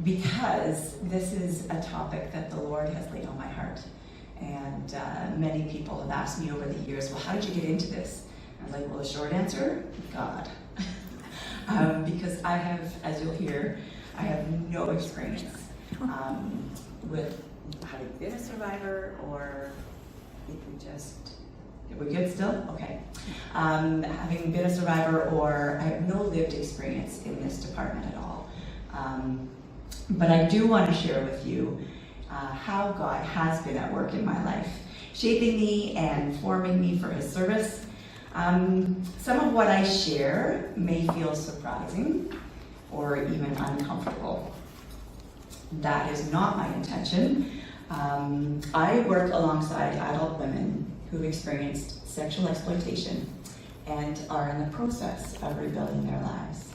because this is a topic that the Lord has laid on my heart. And many people have asked me over the years, well, how did you get into this? I'm like, well, the short answer, God. Because I have, as you'll hear, I have no experience with having been a survivor, or if we just, we're good still? Okay. Having been a survivor, or I have no lived experience in this department at all. But I do want to share with you how God has been at work in my life, shaping me and forming me for His service. Some of what I share may feel surprising or even uncomfortable. That is not my intention. I work alongside adult women who've experienced sexual exploitation and are in the process of rebuilding their lives.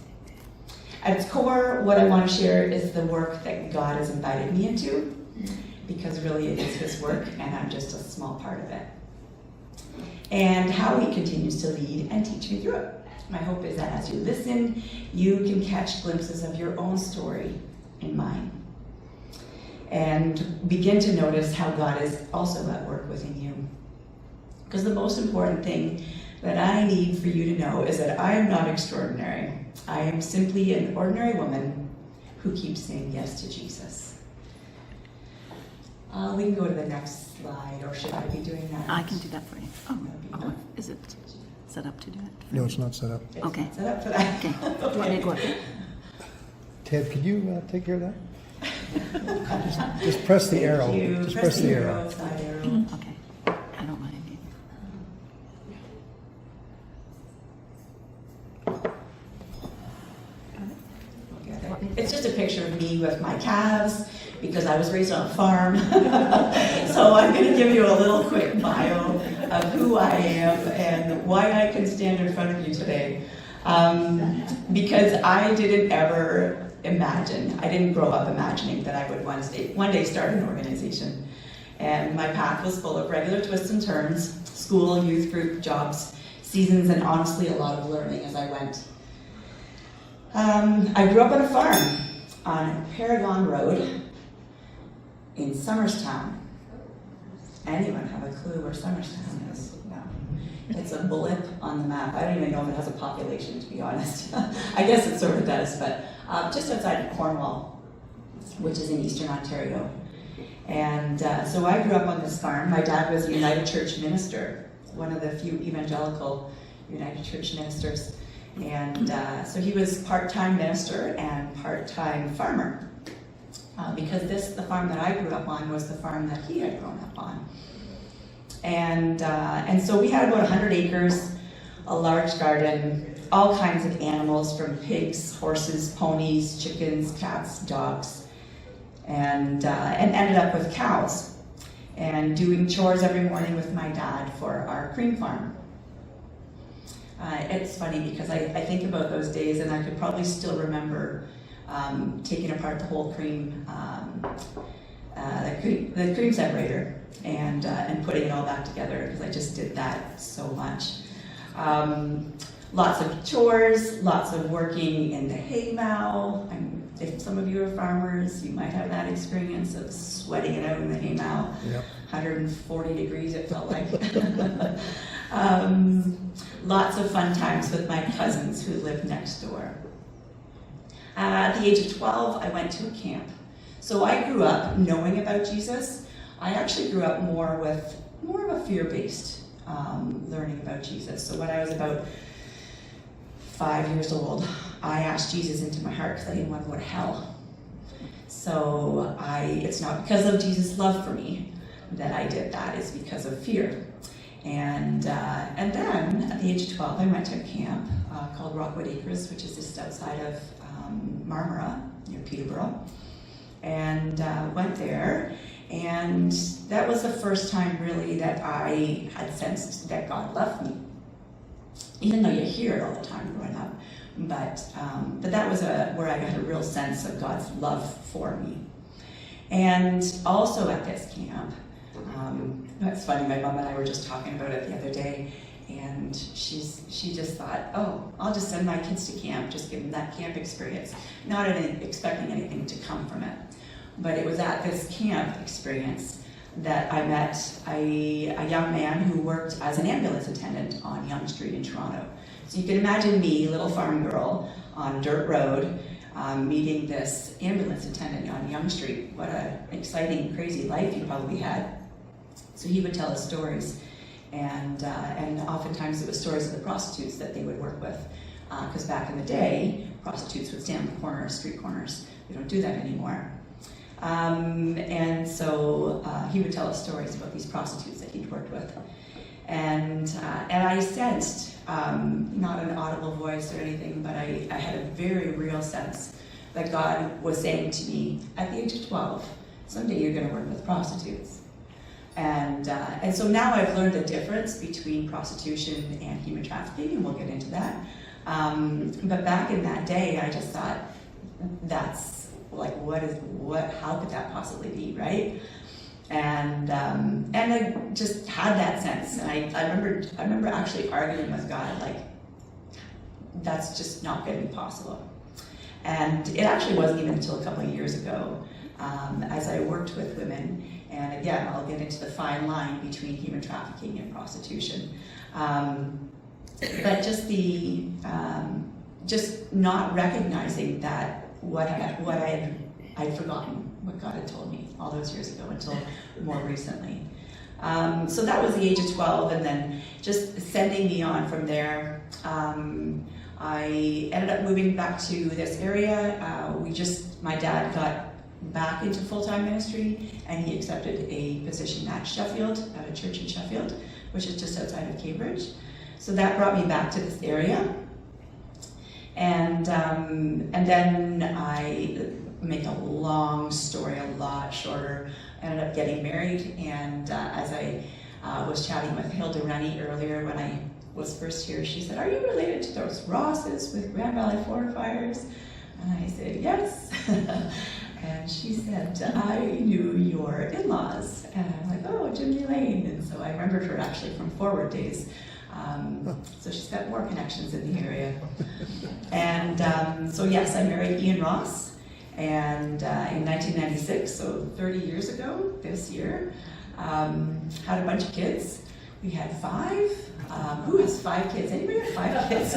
At its core, what I want to share is the work that God has invited me into, because really it is His work and I'm just a small part of it. And how He continues to lead and teach me through it. My hope is that as you listen, you can catch glimpses of your own story in mine, and begin to notice how God is also at work within you. Because the most important thing that I need for you to know is that I am not extraordinary. I am simply an ordinary woman who keeps saying yes to Jesus. We can go to the next slide, or should I be doing that? I can do that for you. Oh, is it set up to do it? No, it's not set up. It's Okay. not set up for that. Okay. Do you want me to go up? Ted, could you take care of that? Just press the arrow. Thank you. Just press the arrow. Side arrow. Okay. I don't mind either. It's just a picture of me with my calves, because I was raised on a farm. So I'm going to give you a little quick bio of who I am and why I can stand in front of you today. Because I didn't ever imagine, I didn't grow up imagining that I would one day start an organization. And my path was full of regular twists and turns, school, youth group, jobs, seasons, and honestly a lot of learning as I went. I grew up on a farm on Paragon Road in Somerstown. Anyone have a clue where Somerstown is? No. It's a blip on the map. I don't even know if it has a population, to be honest. I guess it sort of does, but just outside of Cornwall, which is in Eastern Ontario. And so I grew up on this farm. My dad was a United Church minister, one of the few evangelical United Church ministers. And so he was part-time minister and part-time farmer, because the farm that I grew up on was the farm that he had grown up on. And so we had about 100 acres, a large garden, all kinds of animals, from pigs, horses, ponies, chickens, cats, dogs, and ended up with cows, and doing chores every morning with my dad for our cream farm. It's funny because I think about those days, and I could probably still remember taking apart the whole cream, the cream separator, and putting it all back together, because I just did that so much. Lots of chores, lots of working in the hay mow. If some of you are farmers, you might have that experience of sweating it out in the hay mow. Yep. 140 degrees it felt like. Lots of fun times with my cousins who lived next door. At the age of 12, I went to a camp. So I grew up knowing about Jesus. I actually grew up more of a fear-based learning about Jesus. So when I was about 5 years old, I asked Jesus into my heart because I didn't want to go to hell. So it's not because of Jesus' love for me that I did that. It's because of fear. And then at the age of 12, I went to a camp called Rockwood Acres, which is just outside of Marmora, near Peterborough, and went there. And that was the first time really that I had sensed that God loved me, even though you hear it all the time growing up. But that was where I got a real sense of God's love for me. And also at this camp, it's funny, my mom and I were just talking about it the other day, And she just thought, oh, I'll just send my kids to camp, just give them that camp experience, not expecting anything to come from it. But it was at this camp experience that I met a young man who worked as an ambulance attendant on Yonge Street in Toronto. So you can imagine me, little farm girl, on a dirt road, meeting this ambulance attendant on Yonge Street. What an exciting, crazy life he probably had. So he would tell us stories. And oftentimes it was stories of the prostitutes that they would work with. Because back in the day, prostitutes would stand on the corners, street corners. We don't do that anymore. And so he would tell us stories about these prostitutes that he'd worked with. And I sensed, not an audible voice or anything, but I had a very real sense that God was saying to me, at the age of 12, someday you're going to work with prostitutes. And so now I've learned the difference between prostitution and human trafficking, and we'll get into that. But back in that day, I just thought, that's like, how could that possibly be, right? And I just had that sense, and I remember actually arguing with God, like, that's just not going to be possible. And it actually wasn't even until a couple of years ago, as I worked with women. And again, I'll get into the fine line between human trafficking and prostitution. But just just not recognizing that I'd forgotten what God had told me all those years ago until more recently. So that was the age of 12, and then just sending me on from there. I ended up moving back to this area. My dad got back into full-time ministry, and he accepted a position at Sheffield, at a church in Sheffield, which is just outside of Cambridge. So that brought me back to this area. And then I make a long story a lot shorter. I ended up getting married, and as I was chatting with Hilda Rennie earlier when I was first here, she said, "Are you related to those Rosses with Grand Valley Fortifiers?" And I said, "Yes." And she said, "I knew your in-laws." And I'm like, "Oh, Jimmy Lane." And so I remembered her actually from Forward days. So she's got more connections in the area. And so yes, I married Ian Ross, and in 1996, so 30 years ago this year. Had a bunch of kids. We had 5. Who has 5 kids? Anybody have 5 kids?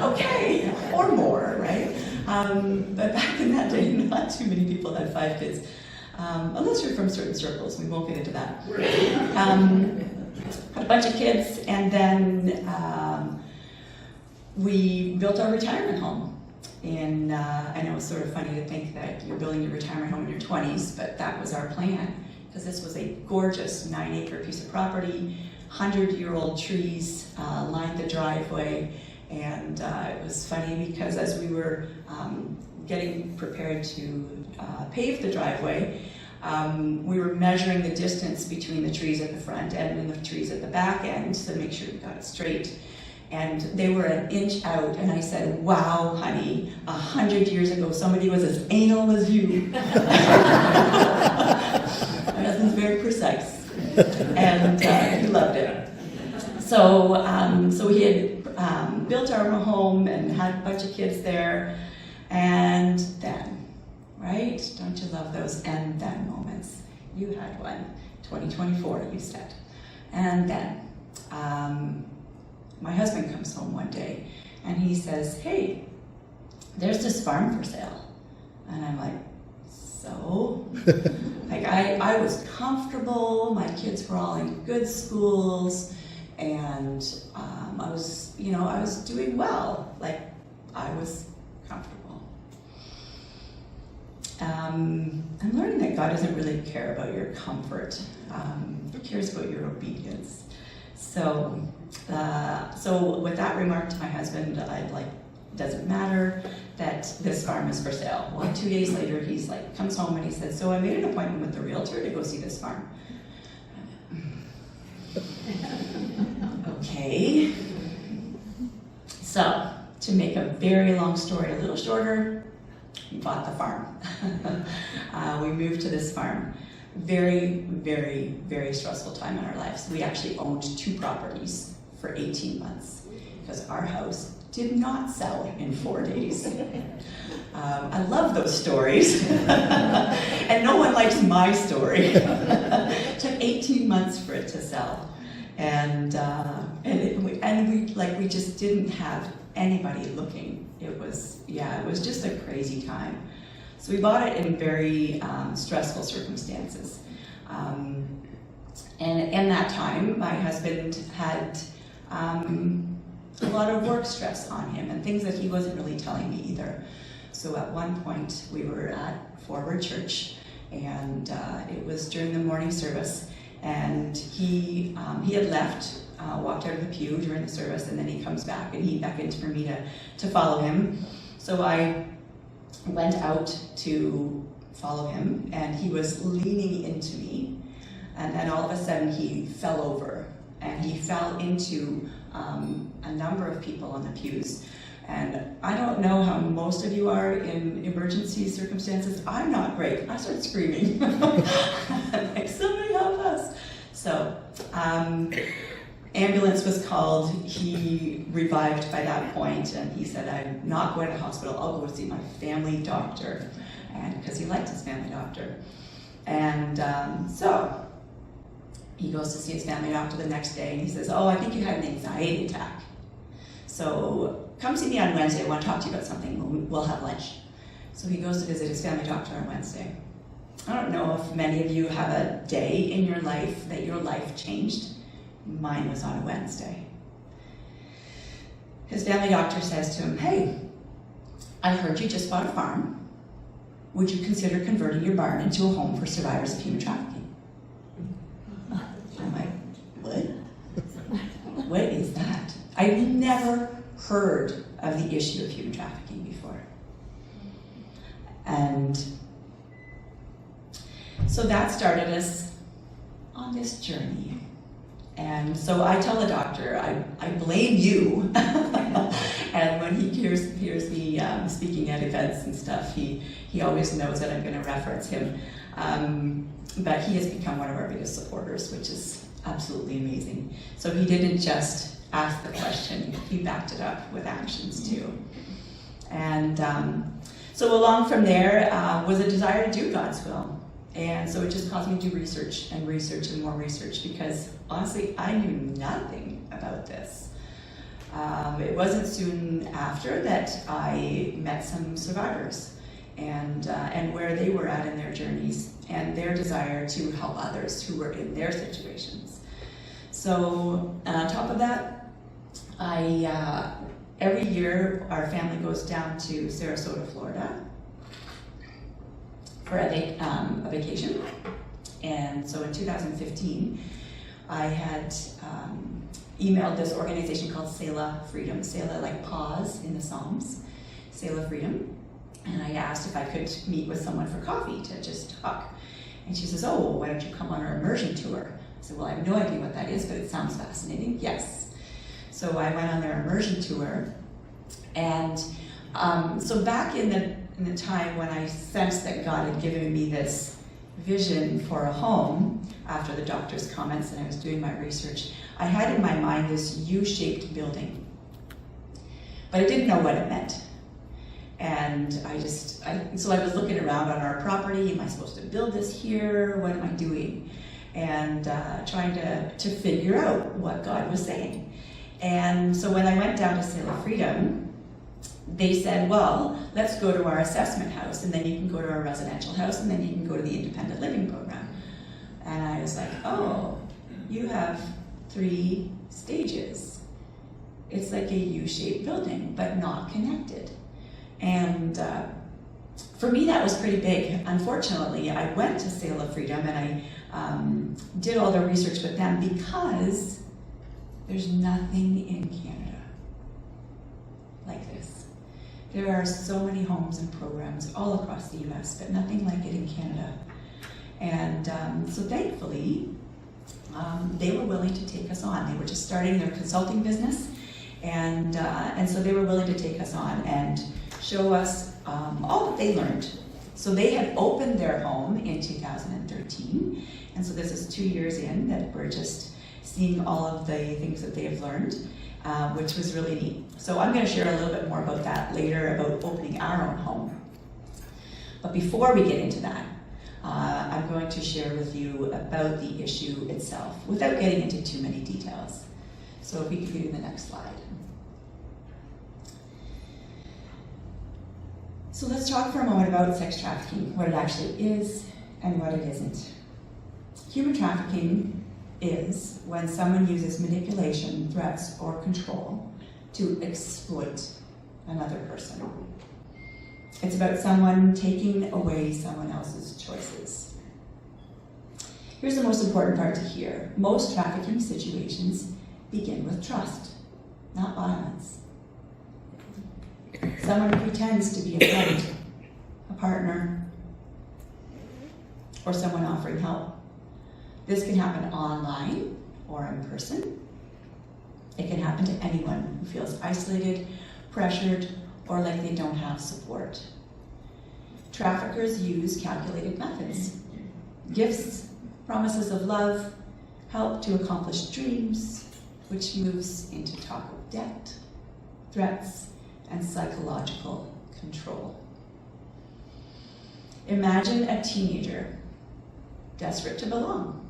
Okay, or more, right? But back in that day, not too many people had 5 kids, unless you're from certain circles. We won't get into that. Had a bunch of kids, and then we built our retirement home. And I know it's sort of funny to think that you're building your retirement home in your 20s, but that was our plan, because this was a gorgeous 9-acre piece of property, 100-year-old trees lined the driveway. And it was funny because as we were getting prepared to pave the driveway, we were measuring the distance between the trees at the front end and the trees at the back end to make sure we got it straight. And they were an inch out, and I said, "Wow, honey, 100 years ago somebody was as anal as you." My husband's very precise, and he loved it. So we had built our own home and had a bunch of kids there, and then, right? Don't you love those and then moments? You had one, 2024, you said. And then my husband comes home one day and he says, "Hey, there's this farm for sale." And I'm like, "So?" Like I was comfortable, my kids were all in good schools, and I was doing well, like I was comfortable. I'm learning that God doesn't really care about your comfort. He cares about your obedience. So with that remark to my husband, doesn't matter that this farm is for sale. Well, 2 days later, he's like, comes home and he said, "So I made an appointment with the realtor to go see this farm." Okay. So, to make a very long story a little shorter, we bought the farm. We moved to this farm. Very, very, very stressful time in our lives. We actually owned 2 properties for 18 months because our house did not sell in 4 days. I love those stories. And no one likes my story. It took 18 months for it to sell. And we just didn't have anybody looking. It was just a crazy time. So we bought it in very stressful circumstances. And in that time, my husband had a lot of work stress on him and things that he wasn't really telling me either. So at one point, we were at Forward Church, and it was during the morning service, and he had left, walked out of the pew during the service, and then he comes back, and he beckoned for me to follow him. So I went out to follow him, and he was leaning into me, and then all of a sudden he fell over, and he fell into a number of people on the pews. And I don't know how most of you are in emergency circumstances. I'm not great. I started screaming. I'm like, somebody help us. So ambulance was called. He revived by that point, and he said, I'm not going to the hospital. I'll go see my family doctor, and because he liked his family doctor. And so he goes to see his family doctor the next day, and he says, oh, I think you had an anxiety attack. So come see me on Wednesday. I want to talk to you about something. We'll have lunch. So he goes to visit his family doctor on Wednesday. I don't know if many of you have a day in your life that your life changed. Mine was on a Wednesday. His family doctor says to him, hey, I heard you just bought a farm. Would you consider converting your barn into a home for survivors of human trafficking? I'm like, what? What is that? I've never heard of the issue of human trafficking before. And so that started us on this journey. And so I tell the doctor, I blame you. And when he hears me speaking at events and stuff, he always knows that I'm going to reference him. But he has become one of our biggest supporters, which is absolutely amazing. So he didn't just ask the question, he backed it up with actions too. And so along from there was a desire to do God's will. And so it just caused me to do research and more research, because honestly, I knew nothing about this. It wasn't soon after that I met some survivors and where they were at in their journeys and their desire to help others who were in their situations. So on top of that, every year our family goes down to Sarasota, Florida for a vacation. And so in 2015, I had emailed this organization called Selah Freedom. Selah, like pause in the Psalms, Selah Freedom. And I asked if I could meet with someone for coffee to just talk. And she says, oh, why don't you come on our immersion tour? I said, well, I have no idea what that is, but it sounds fascinating. Yes. So I went on their immersion tour. And so back in the time when I sensed that God had given me this vision for a home, after the doctor's comments and I was doing my research, I had in my mind this U-shaped building. But I didn't know what it meant. And so I was looking around on our property. Am I supposed to build this here? What am I doing? And trying to figure out what God was saying. And so when I went down to Selah Freedom, they said, well, let's go to our assessment house, and then you can go to our residential house, and then you can go to the independent living program. And I was like, oh, you have 3 stages. It's like a U-shaped building, but not connected. And for me, that was pretty big. Unfortunately, I went to Selah Freedom and I did all the research with them because there's nothing in Canada like this. There are so many homes and programs all across the US, but nothing like it in Canada. And so thankfully, they were willing to take us on. They were just starting their consulting business, and so they were willing to take us on and show us all that they learned. So they had opened their home in 2013, and so this is 2 years in that we're just seeing all of the things that they have learned, which was really neat. So I'm going to share a little bit more about that later, about opening our own home. But before we get into that, I'm going to share with you about the issue itself, without getting into too many details. So if we could do the next slide. So let's talk for a moment about sex trafficking, what it actually is and what it isn't. Human trafficking is when someone uses manipulation, threats, or control to exploit another person. It's about someone taking away someone else's choices. Here's the most important part to hear. Most trafficking situations begin with trust, not violence. Someone pretends to be a friend, a partner, or someone offering help. This can happen online or in person. It can happen to anyone who feels isolated, pressured, or like they don't have support. Traffickers use calculated methods. Gifts, promises of love, help to accomplish dreams, which moves into talk of debt, threats, and psychological control. Imagine a teenager desperate to belong.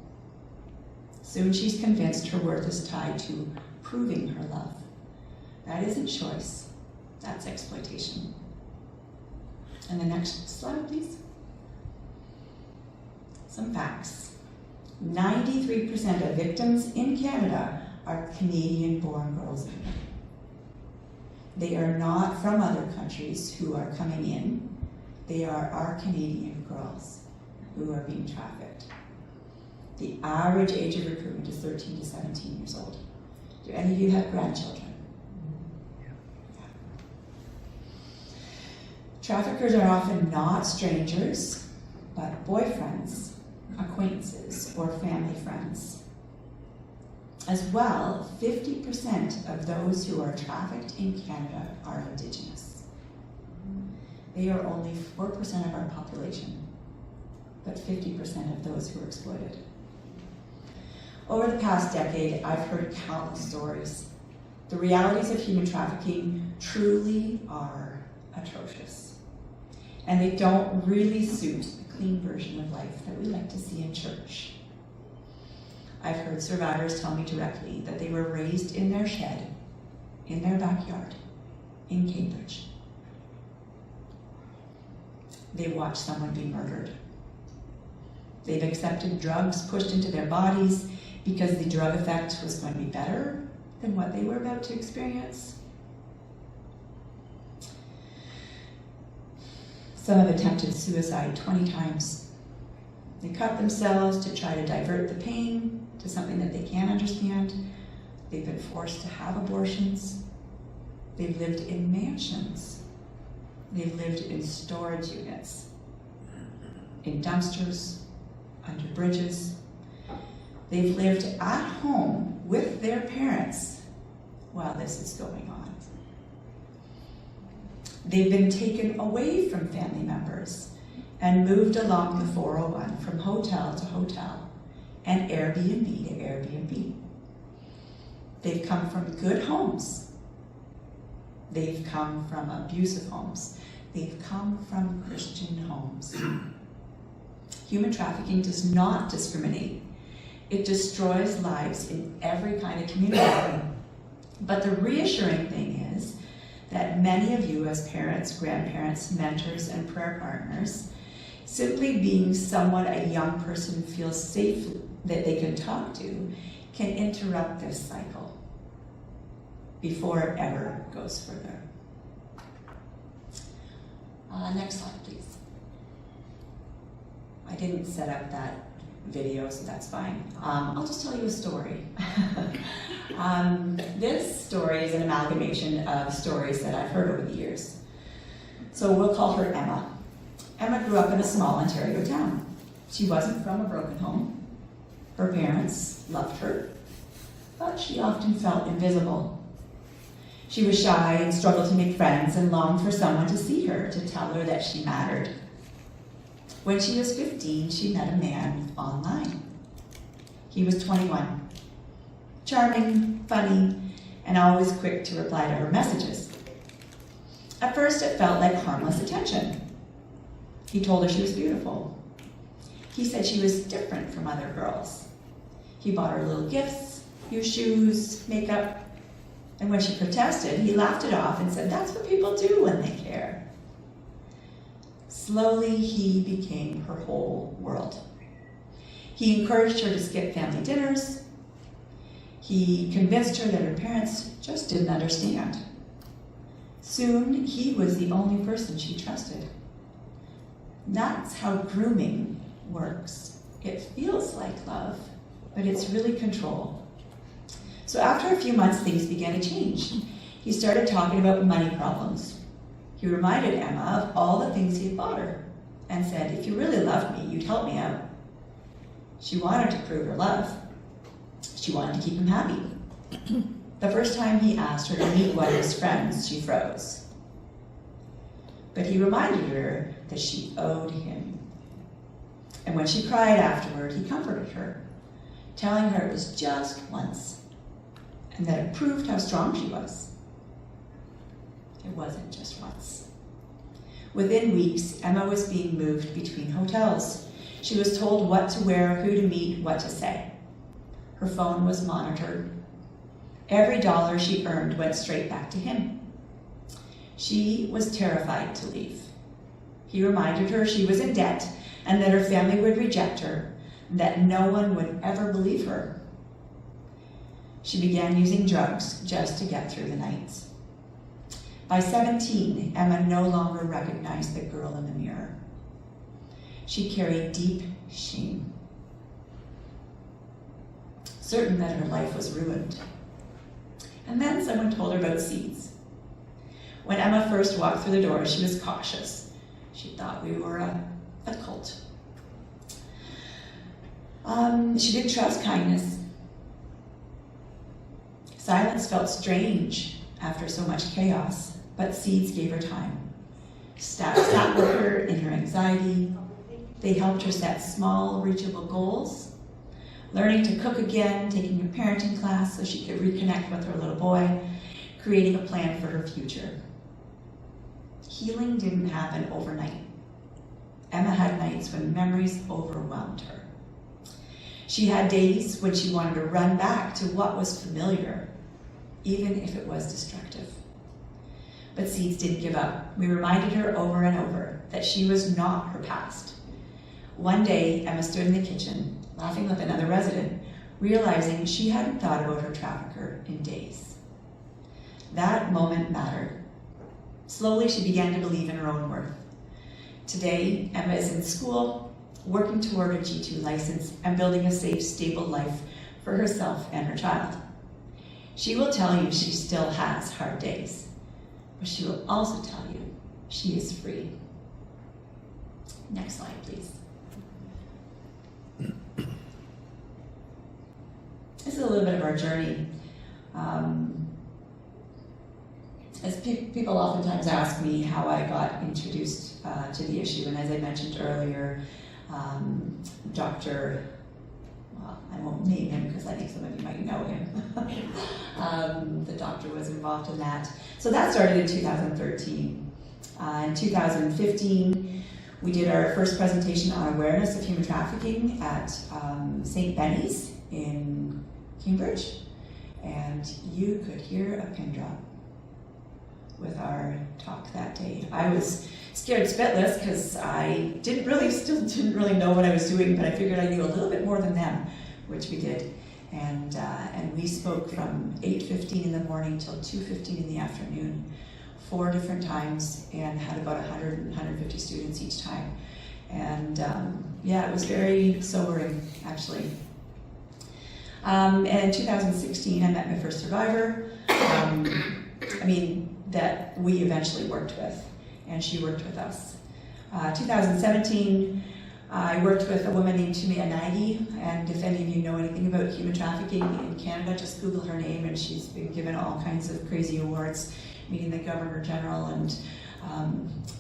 Soon she's convinced her worth is tied to proving her love. That isn't choice, that's exploitation. And the next slide, please. Some facts. 93% of victims in Canada are Canadian-born girls and women. They are not from other countries who are coming in. They are our Canadian girls who are being trafficked. The average age of recruitment is 13 to 17 years old. Do any of you have grandchildren? Yeah. Traffickers are often not strangers, but boyfriends, acquaintances, or family friends. As well, 50% of those who are trafficked in Canada are Indigenous. They are only 4% of our population, but 50% of those who are exploited. Over the past decade, I've heard countless stories. The realities of human trafficking truly are atrocious, and they don't really suit the clean version of life that we like to see in church. I've heard survivors tell me directly that they were raised in their shed, in their backyard, in Cambridge. They watched someone be murdered. They've accepted drugs pushed into their bodies because the drug effect was going to be better than what they were about to experience. Some have attempted suicide 20 times. They cut themselves to try to divert the pain to something that they can't understand. They've been forced to have abortions. They've lived in mansions. They've lived in storage units, in dumpsters, under bridges. They've lived at home with their parents while this is going on. They've been taken away from family members and moved along the 401 from hotel to hotel and Airbnb to Airbnb. They've come from good homes. They've come from abusive homes. They've come from Christian homes. Human trafficking does not discriminate. It destroys lives in every kind of community. But the reassuring thing is that many of you as parents, grandparents, mentors, and prayer partners, simply being someone a young person feels safe that they can talk to, can interrupt this cycle before it ever goes further. Next slide, please. I didn't set up that video, so that's fine. I'll just tell you a story. This story is an amalgamation of stories that I've heard over the years. So we'll call her Emma. Emma grew up in a small Ontario town. She wasn't from a broken home. Her parents loved her, but she often felt invisible. She was shy and struggled to make friends and longed for someone to see her, to tell her that she mattered. When she was 15, she met a man online. He was 21. charming, funny, and always quick to reply to her messages. At first, it felt like harmless attention. He told her she was beautiful. He said she was different from other girls. He bought her little gifts, new shoes, makeup, and when she protested, he laughed it off and said, "That's what people do when they care." Slowly, he became her whole world. He encouraged her to skip family dinners. He convinced her that her parents just didn't understand. Soon, he was the only person she trusted. That's how grooming works. It feels like love, but it's really control. So after a few months, things began to change. He started talking about money problems. He reminded Emma of all the things he had bought her and said, "If you really loved me, you'd help me out." She wanted to prove her love. She wanted to keep him happy. The first time he asked her to meet one of his friends, she froze. But he reminded her that she owed him. And when she cried afterward, he comforted her, telling her it was just once, and that it proved how strong she was. It wasn't just once. Within weeks, Emma was being moved between hotels. She was told what to wear, who to meet, what to say. Her phone was monitored. Every dollar she earned went straight back to him. She was terrified to leave. He reminded her she was in debt and that her family would reject her, and that no one would ever believe her. She began using drugs just to get through the nights. By 17, Emma no longer recognized the girl in the mirror. She carried deep shame, certain that her life was ruined. And then someone told her about seeds. When Emma first walked through the door, she was cautious. She thought we were a cult. She didn't trust kindness. Silence felt strange after so much chaos, but seeds gave her time. Sat with her in her anxiety. They helped her set small, reachable goals, learning to cook again, taking a parenting class so she could reconnect with her little boy, creating a plan for her future. Healing didn't happen overnight. Emma had nights when memories overwhelmed her. She had days when she wanted to run back to what was familiar, even if it was destructive. But Seeds didn't give up. We reminded her over and over that she was not her past. One day, Emma stood in the kitchen, laughing with another resident, realizing she hadn't thought about her trafficker in days. That moment mattered. Slowly, she began to believe in her own worth. Today, Emma is in school, working toward a G2 license and building a safe, stable life for herself and her child. She will tell you she still has hard days, but she will also tell you she is free. Next slide, please. This is a little bit of our journey. As people oftentimes ask me how I got introduced to the issue, and as I mentioned earlier, Dr. Well, I won't name him because I think some of you might know him. The doctor was involved in that. So that started in 2013. In 2015, we did our first presentation on awareness of human trafficking at St. Benny's in Cambridge, and you could hear a pin drop with our talk that day. I was scared spitless because I still didn't really know what I was doing, but I figured I knew a little bit more than them, which we did. And we spoke from 8:15 in the morning till 2:15 in the afternoon, 4 different times, and had about 100, 150 students each time. And it was very sobering, actually. And in 2016, I met my first survivor. That we eventually worked with, and she worked with us. 2017, I worked with a woman named Tumia Nagy, and if any of you know anything about human trafficking in Canada, just Google her name, and she's been given all kinds of crazy awards, meeting the Governor General, and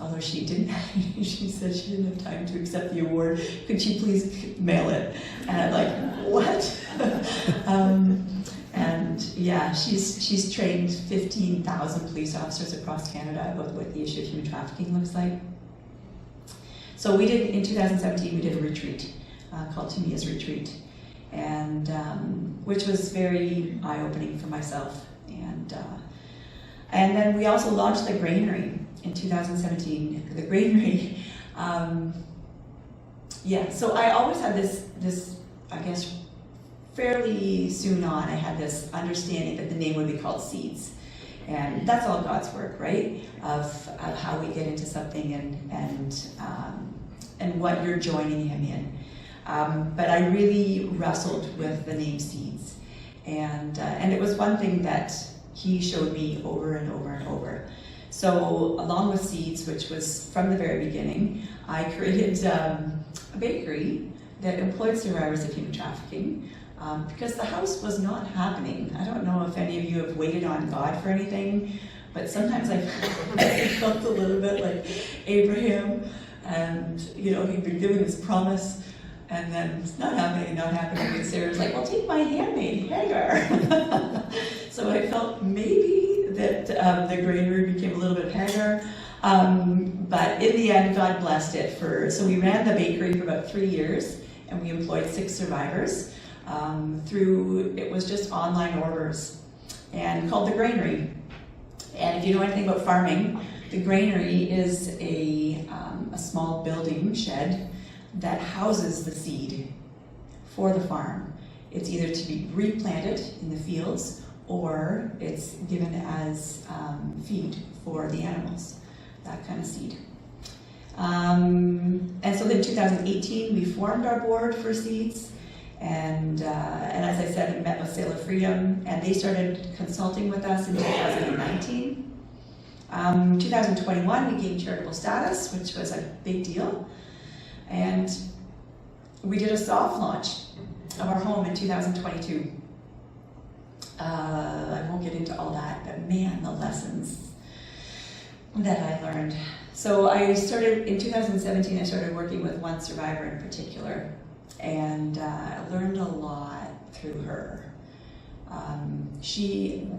although she didn't, she said she didn't have time to accept the award, could she please mail it? And I'm like, what? And yeah, she's trained 15,000 police officers across Canada about what the issue of human trafficking looks like. So we did, in 2017, we did a retreat called Tamia's Retreat, and which was very eye-opening for myself. And then we also launched the Granary in 2017. The Granary, so I always had this, I guess, fairly soon on, I had this understanding that the name would be called Seeds. And that's all God's work, right? Of how we get into something and what you're joining Him in. But I really wrestled with the name Seeds. And it was one thing that He showed me over and over and over. So along with Seeds, which was from the very beginning, I created a bakery that employed survivors of human trafficking. Because the house was not happening. I don't know if any of you have waited on God for anything, but sometimes I felt a little bit like Abraham, and he'd been given this promise, and then it's not happening, and Sarah's like, well, take my handmaid, Hagar. So I felt maybe that the Granary became a little bit Hagar, but in the end, God blessed it. So we ran the bakery for about 3 years, and we employed 6 survivors. It was just online orders, and called the Granary. And if you know anything about farming, the Granary is a small building shed that houses the seed for the farm. It's either to be replanted in the fields, or it's given as feed for the animals, that kind of seed. And so in 2018, we formed our board for Seeds. And as I said, I met with Sail of Freedom, and they started consulting with us in 2019. 2021, we gained charitable status, which was a big deal. And we did a soft launch of our home in 2022. I won't get into all that, but man, the lessons that I learned. So I started, in 2017, I started working with one survivor in particular. And I learned a lot through her.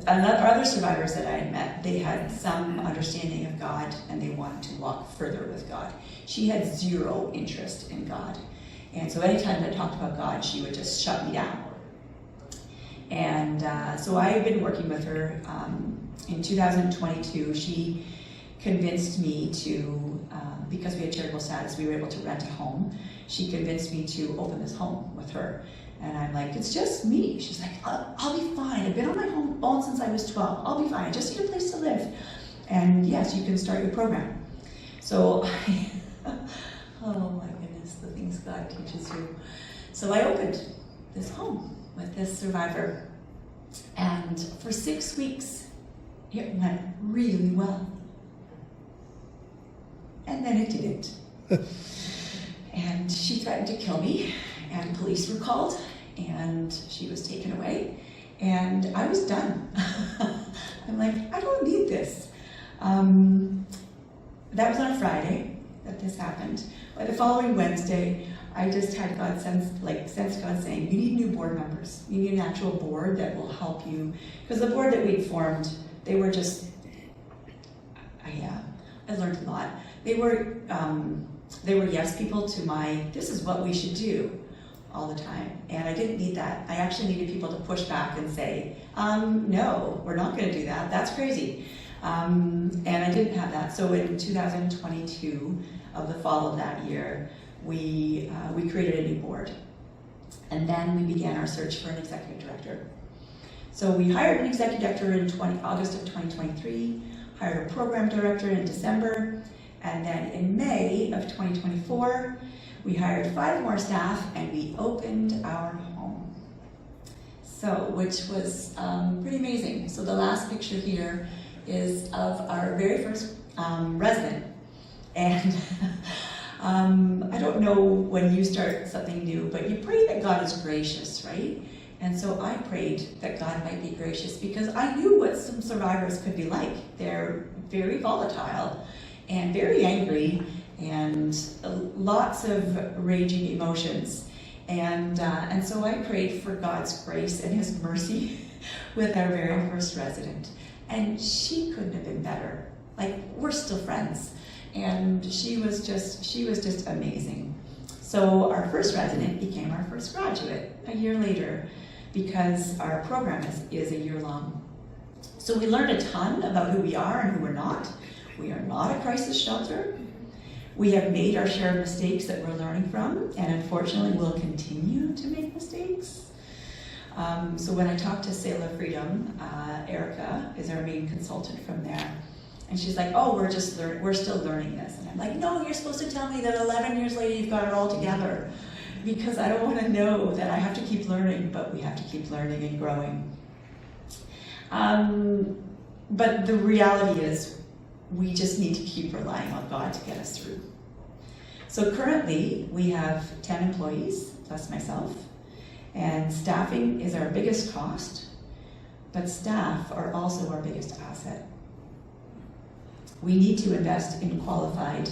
Other survivors that I had met, they had some understanding of God, and they wanted to walk further with God. She had zero interest in God. And so anytime I talked about God, she would just shut me down. And so I've been working with her. In 2022, she convinced me to, because we had charitable status, we were able to rent a home. She convinced me to open this home with her. And I'm like, it's just me. She's like, I'll be fine. I've been on my own since I was 12. I'll be fine. I just need a place to live. And yes, you can start your program. So, oh my goodness, the things God teaches you. So I opened this home with this survivor. And for 6 weeks, it went really well. And then it didn't. And she threatened to kill me, and police were called, and she was taken away, and I was done. I'm like, I don't need this. That was on a Friday that this happened. By the following Wednesday, I just had God sense God saying, you need new board members. You need an actual board that will help you. Because the board that we'd formed, they were just, I learned a lot. They were yes people to my, this is what we should do all the time. And I didn't need that. I actually needed people to push back and say, no, we're not going to do that. That's crazy. And I didn't have that. So in 2022, of the fall of that year, we created a new board. And then we began our search for an executive director. So we hired an executive director in August of 2023, hired a program director in December, and then in May of 2024, we hired 5 more staff and we opened our home. So, which was pretty amazing. So the last picture here is of our very first resident. And I don't know when you start something new, but you pray that God is gracious, right? And so I prayed that God might be gracious because I knew what some survivors could be like. They're very volatile and very angry and lots of raging emotions. And so I prayed for God's grace and His mercy with our very first resident. And she couldn't have been better. Like, we're still friends. And she was just amazing. So our first resident became our first graduate a year later, because our program is a year long. So we learned a ton about who we are and who we're not. We are not a crisis shelter. We have made our share of mistakes that we're learning from, and unfortunately will continue to make mistakes. So when I talked to Sail of Freedom, Erica is our main consultant from there, and she's like, oh, we're still learning this. And I'm like, no, you're supposed to tell me that 11 years later you've got it all together, because I don't want to know that I have to keep learning, but we have to keep learning and growing. But the reality is, we just need to keep relying on God to get us through. So currently, we have 10 employees, plus myself, and staffing is our biggest cost, but staff are also our biggest asset. We need to invest in qualified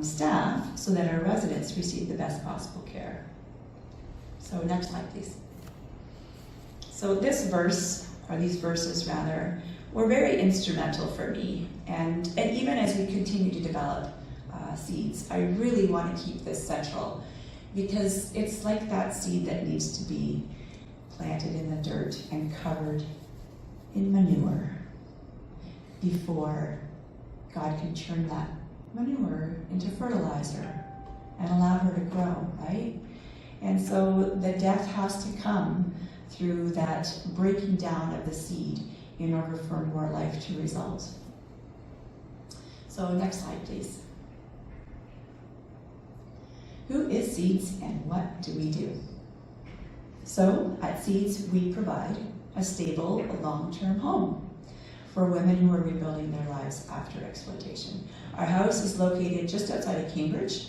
staff so that our residents receive the best possible care. So next slide, please. So this verse, or these verses rather, were very instrumental for me. And even as we continue to develop seeds, I really want to keep this central, because it's like that seed that needs to be planted in the dirt and covered in manure before God can turn that manure into fertilizer and allow her to grow, right? And so the death has to come through that breaking down of the seed in order for more life to result. So next slide, please. Who is Seeds and what do we do? So at Seeds, we provide a stable, long-term home for women who are rebuilding their lives after exploitation. Our house is located just outside of Cambridge.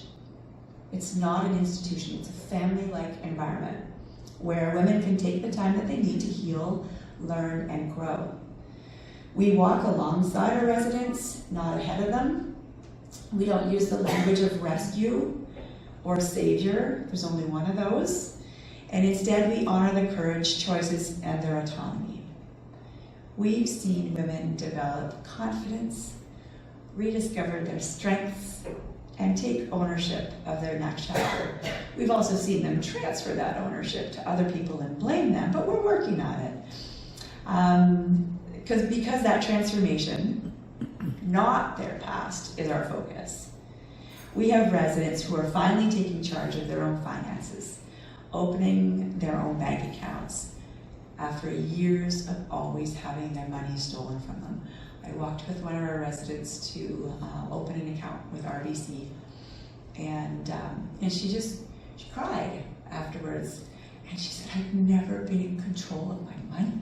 It's not an institution, it's a family-like environment where women can take the time that they need to heal, learn, and grow. We walk alongside our residents, not ahead of them. We don't use the language of rescue or savior, there's only one of those. And instead we honor the courage, choices, and their autonomy. We've seen women develop confidence, rediscover their strengths, and take ownership of their next chapter. We've also seen them transfer that ownership to other people and blame them, but we're working on it. Because that transformation, not their past, is our focus. We have residents who are finally taking charge of their own finances, opening their own bank accounts after years of always having their money stolen from them. I walked with one of our residents to open an account with RBC, and she cried afterwards, and she said, I've never been in control of my money.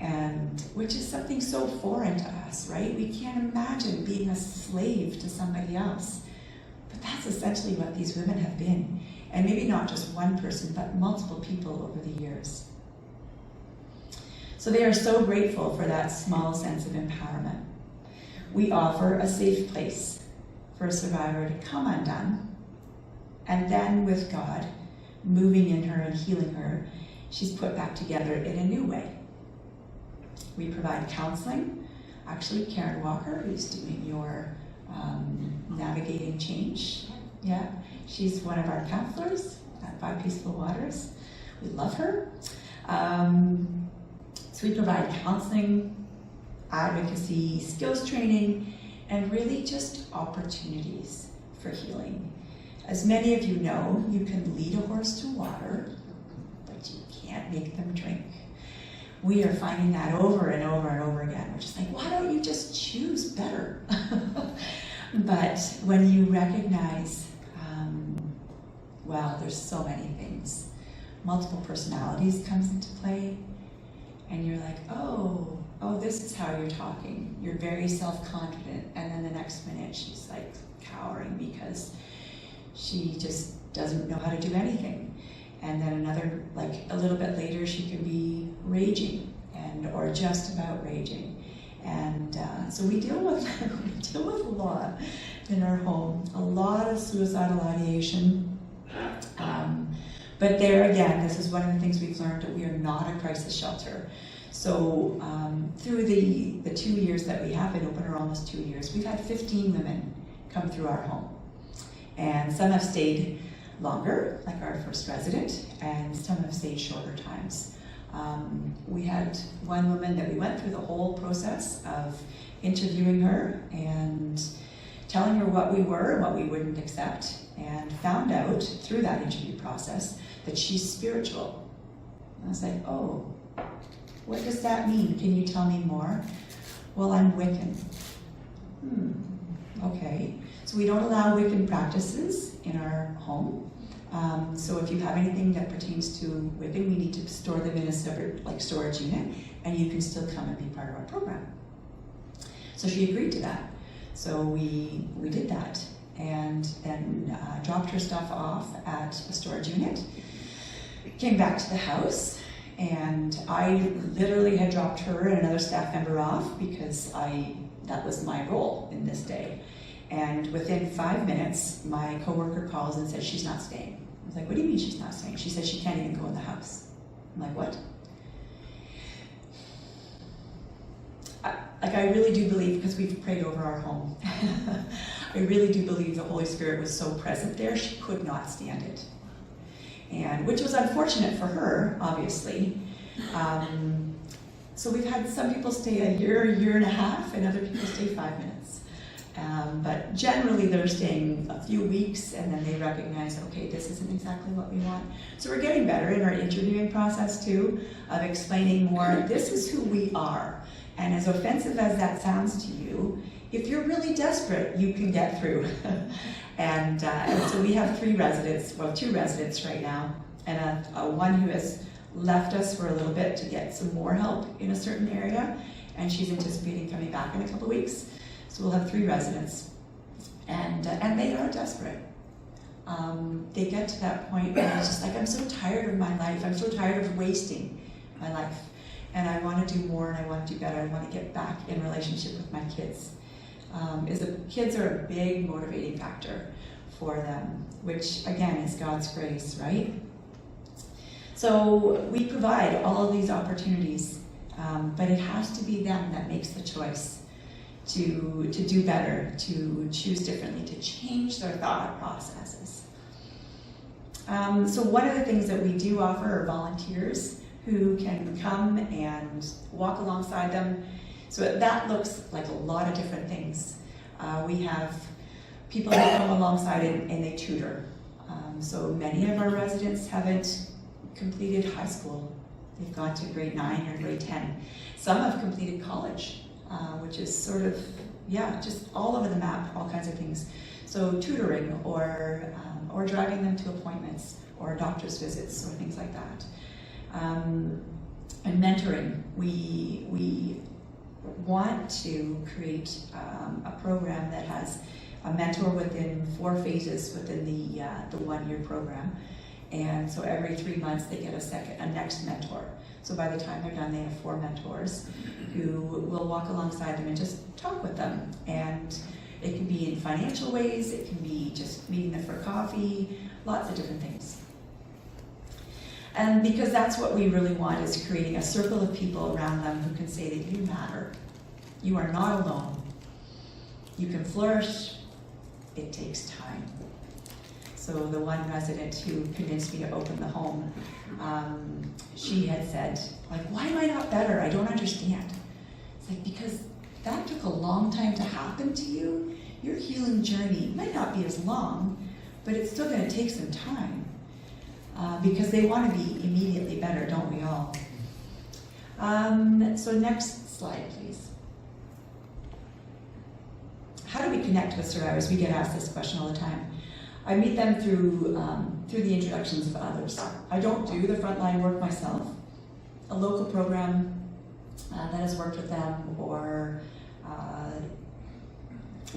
And which is something so foreign to us, right? We can't imagine being a slave to somebody else. But that's essentially what these women have been. And maybe not just one person, but multiple people over the years. So they are so grateful for that small sense of empowerment. We offer a safe place for a survivor to come undone, and then with God moving in her and healing her, she's put back together in a new way. We provide counseling. Actually, Karen Walker, who's doing your Navigating Change, yeah, she's one of our counselors at By Peaceful Waters. We love her. So we provide counseling, advocacy, skills training, and really just opportunities for healing. As many of you know, you can lead a horse to water, but you can't make them drink. We are finding that over and over and over again. We're just like, why don't you just choose better? But when you recognize, well, there's so many things. Multiple personalities comes into play, and you're like, oh, this is how you're talking. You're very self-confident, and then the next minute she's like cowering because she just doesn't know how to do anything. And then another, like a little bit later, she can be raging or just about raging. And so we deal with a lot in our home. A lot of suicidal ideation. But there again, this is one of the things we've learned, that we are not a crisis shelter. So through the 2 years that we have been open, or almost 2 years, we've had 15 women come through our home. And some have stayed longer, like our first resident, and some have stayed shorter times. We had one woman that we went through the whole process of interviewing her and telling her what we were and what we wouldn't accept, and found out through that interview process that she's spiritual. And I was like, oh, what does that mean? Can you tell me more? Well, I'm Wiccan. Okay. So we don't allow Wiccan practices in our home. So if you have anything that pertains to Wiccan, we need to store them in a separate storage unit, and you can still come and be part of our program. So she agreed to that. So we did that, and then dropped her stuff off at a storage unit, came back to the house, and I literally had dropped her and another staff member off because that was my role in this day. And within 5 minutes, my coworker calls and says she's not staying. I was like, what do you mean she's not staying? She said she can't even go in the house. I'm like, what? I really do believe, because we've prayed over our home, I really do believe the Holy Spirit was so present there, she could not stand it. And which was unfortunate for her, obviously. So we've had some people stay a year and a half, and other people stay 5 minutes. But generally they're staying a few weeks, and then they recognize, okay, this isn't exactly what we want. So we're getting better in our interviewing process too, of explaining more, this is who we are. And as offensive as that sounds to you, if you're really desperate, you can get through. And so we have 2 residents right now, and one who has left us for a little bit to get some more help in a certain area, and she's anticipating coming back in a couple of weeks. So we'll have 3 residents, and they are desperate. They get to that point where it's just like, I'm so tired of my life. I'm so tired of wasting my life, and I want to do more, and I want to do better. I want to get back in relationship with my kids. Kids are a big motivating factor for them, which again is God's grace, right? So we provide all of these opportunities, but it has to be them that makes the choice to do better, to choose differently, to change their thought processes. So one of the things that we do offer are volunteers who can come and walk alongside them. So that looks like a lot of different things. We have people that come alongside and they tutor. So many of our residents haven't completed high school. They've gone to grade 9 or grade 10. Some have completed college, which is sort of, just all over the map, all kinds of things. So tutoring or driving them to appointments or doctor's visits or things like that. And mentoring. We want to create a program that has a mentor within 4 phases within the 1-year program. And so every 3 months they get a next mentor. So by the time they're done, they have 4 mentors who will walk alongside them and just talk with them. And it can be in financial ways, it can be just meeting them for coffee, lots of different things. And because that's what we really want, is creating a circle of people around them who can say that you matter. You are not alone. You can flourish. It takes time. So the one resident who convinced me to open the home, she had said, why am I not better? I don't understand. It's because that took a long time to happen to you. Your healing journey might not be as long, but it's still going to take some time. Because they want to be immediately better, don't we all? So next slide, please. How do we connect with survivors? We get asked this question all the time. I meet them through the introductions of others. I don't do the frontline work myself. A local program that has worked with them, or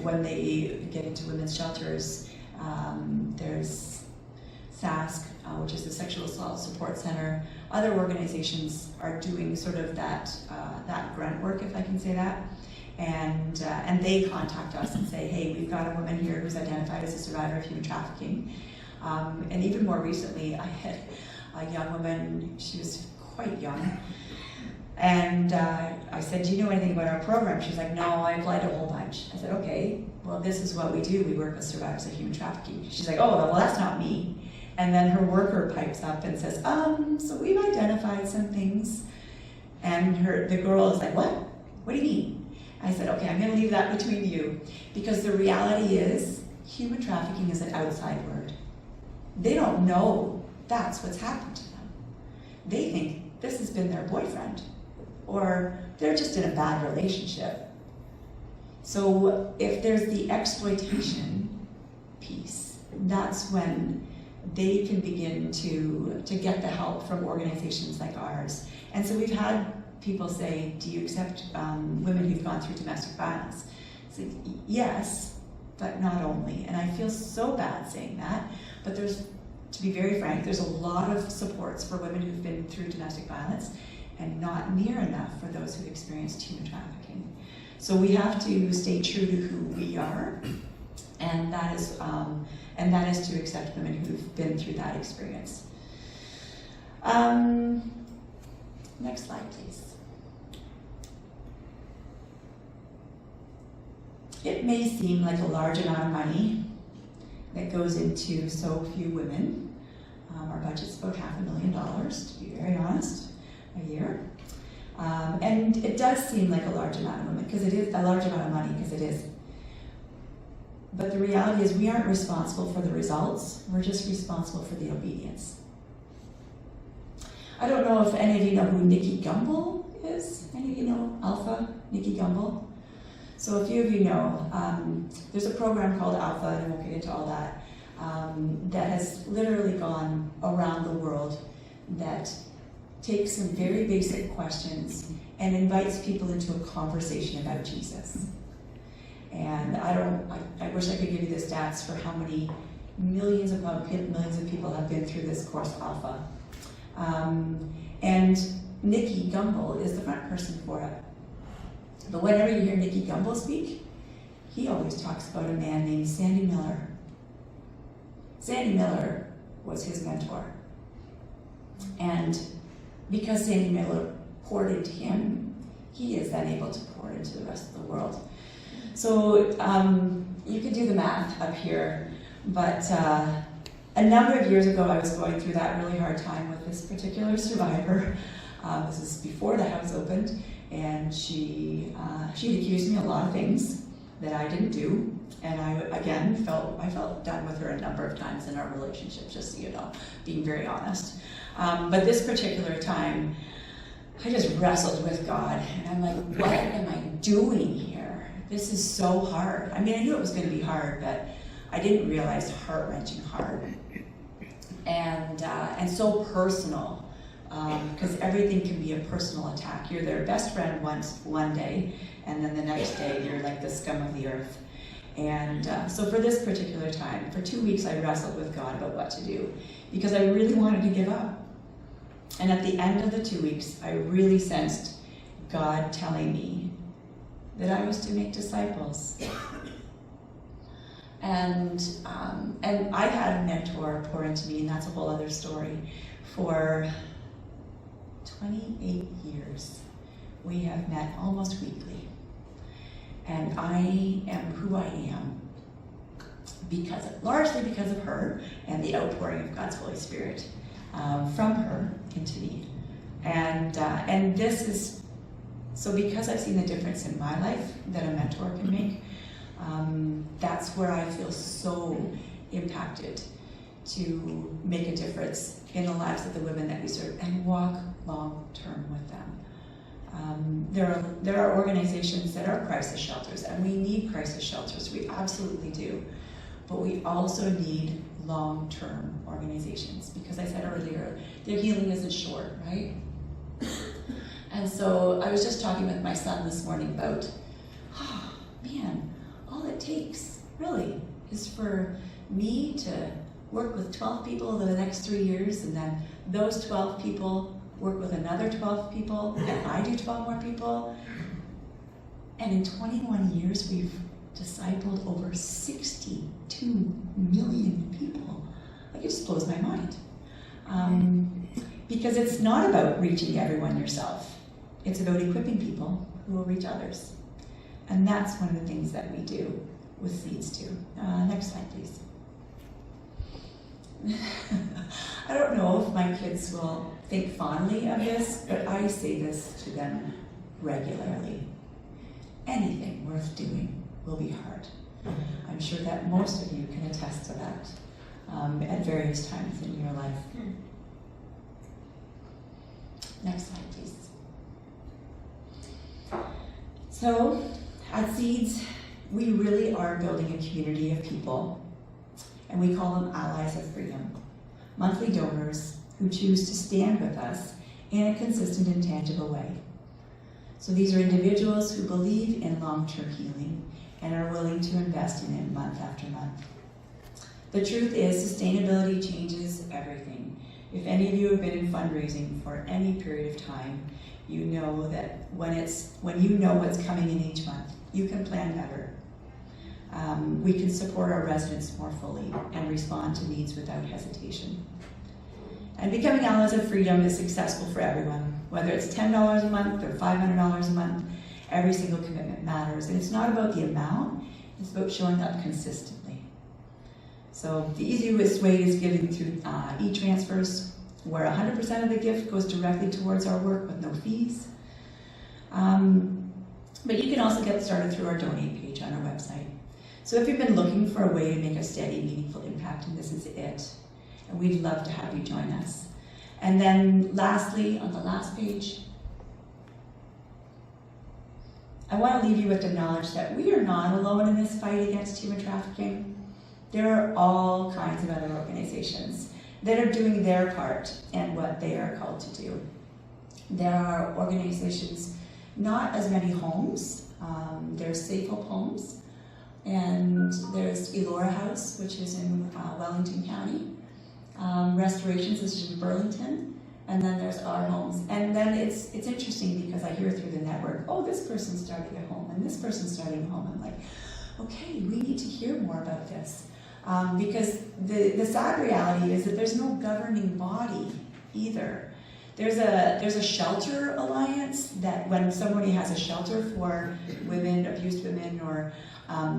when they get into women's shelters, there's SASC, which is the Sexual Assault Support Center. Other organizations are doing sort of that grunt work, if I can say that. And they contact us and say, hey, we've got a woman here who's identified as a survivor of human trafficking. And even more recently, I had a young woman, she was quite young, and I said, do you know anything about our program? She's like, no, I applied a whole bunch. I said, okay, well, this is what we do. We work with survivors of human trafficking. She's like, oh, well, that's not me. And then her worker pipes up and says, so we've identified some things. And the girl is like, what? What do you mean? I said, okay, I'm going to leave that between you. Because the reality is, human trafficking is an outside word. They don't know that's what's happened to them. They think this has been their boyfriend, or they're just in a bad relationship. So if there's the exploitation piece, that's when they can begin to get the help from organizations like ours. And so we've had people say, do you accept women who've gone through domestic violence? So, yes, but not only. And I feel so bad saying that, but to be very frank, there's a lot of supports for women who've been through domestic violence and not near enough for those who've experienced human trafficking. So we have to stay true to who we are, and that is to accept women who've been through that experience. Next slide, please. It may seem like a large amount of money that goes into so few women. Our budget's about $500,000, to be very honest, a year. And it does seem like a large amount of women, because it is a large amount of money, because it is. But the reality is we aren't responsible for the results, we're just responsible for the obedience. I don't know if any of you know who Nikki Gumbel is. Any of you know Alpha, Nikki Gumbel? So a few of you know, there's a program called Alpha, and I won't get into all that, that has literally gone around the world, that takes some very basic questions and invites people into a conversation about Jesus. And I wish I could give you the stats for how many millions of people have been through this course, Alpha. And Nikki Gumbel is the front person for it. But whenever you hear Nikki Gumbel speak, he always talks about a man named Sandy Miller. Sandy Miller was his mentor. And because Sandy Miller poured into him, he is then able to pour into the rest of the world. So you can do the math up here, but a number of years ago I was going through that really hard time with this particular survivor. This is before the house opened, and she had accused me of a lot of things that I didn't do, and I felt done with her a number of times in our relationship, just so you know, being very honest. But this particular time, I just wrestled with God, and I'm like, what am I doing here? This is so hard. I mean, I knew it was going to be hard, but I didn't realize heart-wrenching hard, and so personal. Because everything can be a personal attack. You're their best friend one day, and then the next day you're like the scum of the earth. And so for this particular time, for 2 weeks I wrestled with God about what to do, because I really wanted to give up. And at the end of the 2 weeks, I really sensed God telling me that I was to make disciples. And I had a mentor pour into me, and that's a whole other story. For 28 years, we have met almost weekly. And I am who I am largely because of her and the outpouring of God's Holy Spirit from her into me. And this is, so because I've seen the difference in my life that a mentor can make, that's where I feel so impacted to make a difference in the lives of the women that we serve and walk long term with them. There are organizations that are crisis shelters, and we need crisis shelters, we absolutely do. But we also need long-term organizations, because I said earlier, their healing isn't short, right? And so I was just talking with my son this morning about, man, all it takes really is for me to work with 12 people over the next 3 years, and then those 12 people work with another 12 people, and I do 12 more people. And in 21 years, we've discipled over 62 million people. just blows my mind. Because it's not about reaching everyone yourself. It's about equipping people who will reach others. And that's one of the things that we do with Seeds too. Next slide, please. I don't know if my kids will think fondly of this, but I say this to them regularly. Anything worth doing will be hard. I'm sure that most of you can attest to that at various times in your life. Next slide, please. So, at Seeds, we really are building a community of people, and we call them Allies of Freedom, monthly donors who choose to stand with us in a consistent and tangible way. So these are individuals who believe in long-term healing and are willing to invest in it month after month. The truth is, sustainability changes everything. If any of you have been in fundraising for any period of time, you know that when you know what's coming in each month, you can plan better. We can support our residents more fully and respond to needs without hesitation. And becoming Allies of Freedom is successful for everyone, whether it's $10 a month or $500 a month. Every single commitment matters, and it's not about the amount, it's about showing up consistently. So the easiest way is giving through e-transfers, where 100% of the gift goes directly towards our work with no fees. But you can also get started through our donate page on our website. So if you've been looking for a way to make a steady, meaningful impact, and this is it, and we'd love to have you join us. And then lastly, on the last page, I want to leave you with the knowledge that we are not alone in this fight against human trafficking. There are all kinds of other organizations that are doing their part and what they are called to do. There are organizations, not as many homes. There's Safe Hope Homes, and there's Elora House, which is in Wellington County. Restorations, which is in Burlington, and then there's Our Homes. And then it's interesting because I hear through the network, oh, this person's starting a home, and this person's starting a home. I'm like, okay, we need to hear more about this. Because the sad reality is that there's no governing body either. There's a shelter alliance that when somebody has a shelter for women, abused women, or